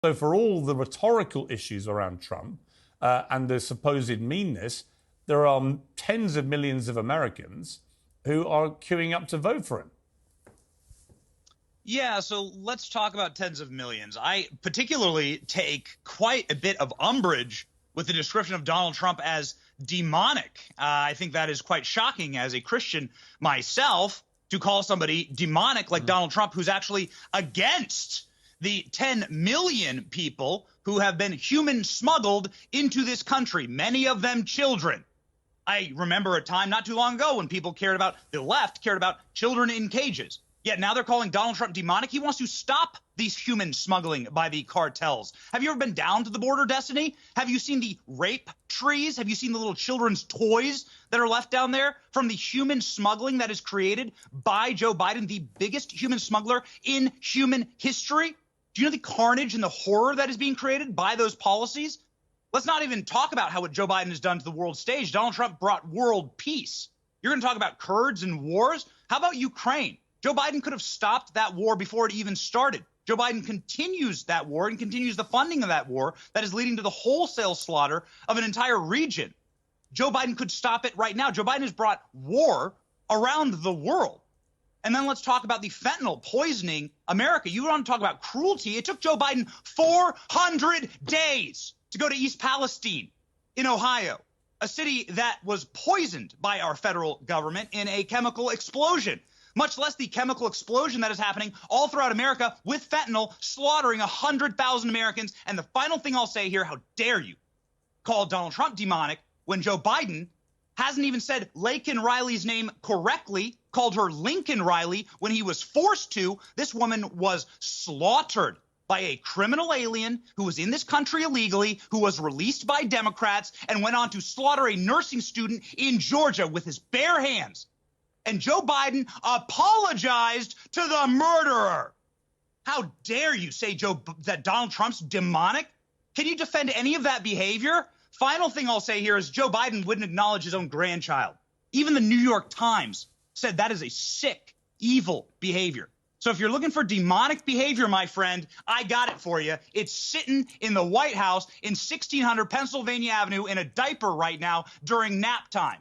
So for all the rhetorical issues around Trump and the supposed meanness, there are tens of millions of Americans who are queuing up to vote for him. Yeah, so let's talk about tens of millions. I particularly take quite a bit of umbrage with the description of Donald Trump as demonic. I think that is quite shocking as a Christian myself to call somebody demonic like Donald Trump, who's actually against the 10 million people who have been human smuggled into this country, many of them children. I remember a time not too long ago when people the left cared about children in cages. Yet now they're calling Donald Trump demonic. He wants to stop these human smuggling by the cartels. Have you ever been down to the border, Destiny? Have you seen the rape trees? Have you seen the little children's toys that are left down there from the human smuggling that is created by Joe Biden, the biggest human smuggler in human history? Do you know the carnage and the horror that is being created by those policies? Let's not even talk about what Joe Biden has done to the world stage. Donald Trump brought world peace. You're going to talk about Kurds and wars? How about Ukraine? Joe Biden could have stopped that war before it even started. Joe Biden continues that war and continues the funding of that war that is leading to the wholesale slaughter of an entire region. Joe Biden could stop it right now. Joe Biden has brought war around the world. And then let's talk about the fentanyl poisoning America. You want to talk about cruelty? It took Joe Biden 400 days to go to East Palestine in Ohio, a city that was poisoned by our federal government in a chemical explosion, much less the chemical explosion that is happening all throughout America with fentanyl slaughtering 100,000 Americans. And the final thing I'll say here, how dare you call Donald Trump demonic when Joe Biden hasn't even said Laken Riley's name correctly, called her Lincoln Riley when he was forced to. This woman was slaughtered by a criminal alien who was in this country illegally, who was released by Democrats and went on to slaughter a nursing student in Georgia with his bare hands. And Joe Biden apologized to the murderer. How dare you say, that Donald Trump's demonic? Can you defend any of that behavior? Final thing I'll say here is Joe Biden wouldn't acknowledge his own grandchild. Even the New York Times said that is a sick, evil behavior. So if you're looking for demonic behavior, my friend, I got it for you. It's sitting in the White House in 1600 Pennsylvania Avenue in a diaper right now during nap time.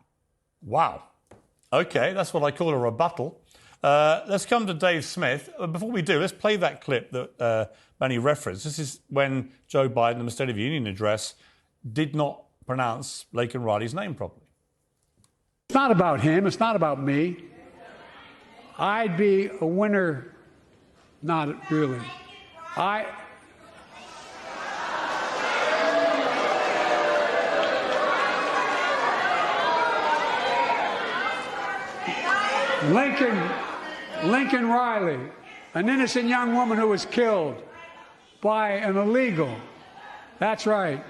Wow. Okay, that's what I call a rebuttal. Let's come to Dave Smith. Before we do, let's play that clip that Manny referenced. This is when Joe Biden, in the State of the Union address, did not pronounce Laken Riley's name properly. It's not about him. It's not about me. I'd be a winner. Not really. Lincoln Riley, an innocent young woman who was killed by an illegal. That's right.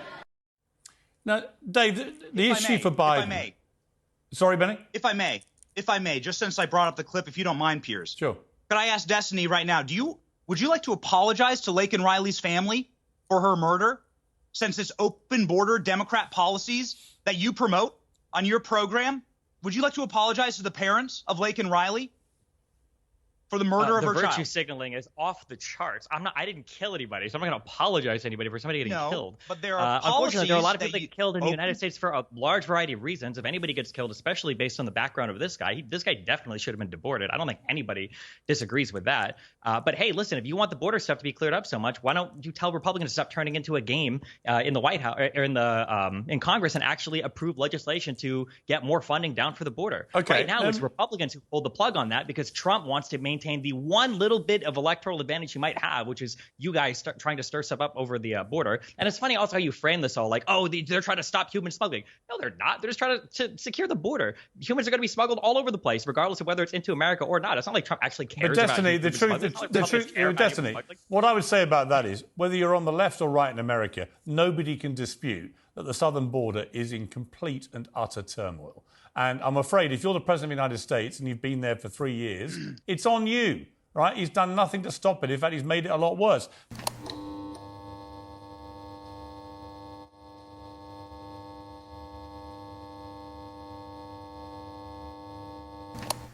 Now, Dave, the issue for Biden... If I may. Sorry, Benny? If I may, just since I brought up the clip, if you don't mind, Piers. Sure. Could I ask Destiny right now, would you like to apologize to Laken Riley's family for her murder, since it's open border Democrat policies that you promote on your program? Would you like to apologize to the parents of Laken Riley for the murder of her child? The virtue signaling is off the charts. I didn't kill anybody, so I'm not going to apologize to anybody for somebody getting killed. But there are unfortunately, there are a lot of people that get killed in the United States for a large variety of reasons. If anybody gets killed, especially based on the background of this guy, this guy definitely should have been deported. I don't think anybody disagrees with that. But hey, listen, if you want the border stuff to be cleared up so much, why don't you tell Republicans to stop turning into a game in the White House or in Congress and actually approve legislation to get more funding down for the border? Okay. Right now, it's Republicans who pulled the plug on that because Trump wants to maintain the one little bit of electoral advantage you might have, which is you guys trying to stir stuff up over the border. And it's funny also how you frame this all like, oh, they're trying to stop human smuggling. No, they're not. They're just trying to secure the border. Humans are going to be smuggled all over the place, regardless of whether it's into America or not. It's not like Trump actually cares but Destiny, about the truth, Destiny, what I would say about that is, whether you're on the left or right in America, nobody can dispute that the southern border is in complete and utter turmoil. And I'm afraid if you're the President of the United States and you've been there for 3 years, it's on you. Right? He's done nothing to stop it. In fact, he's made it a lot worse.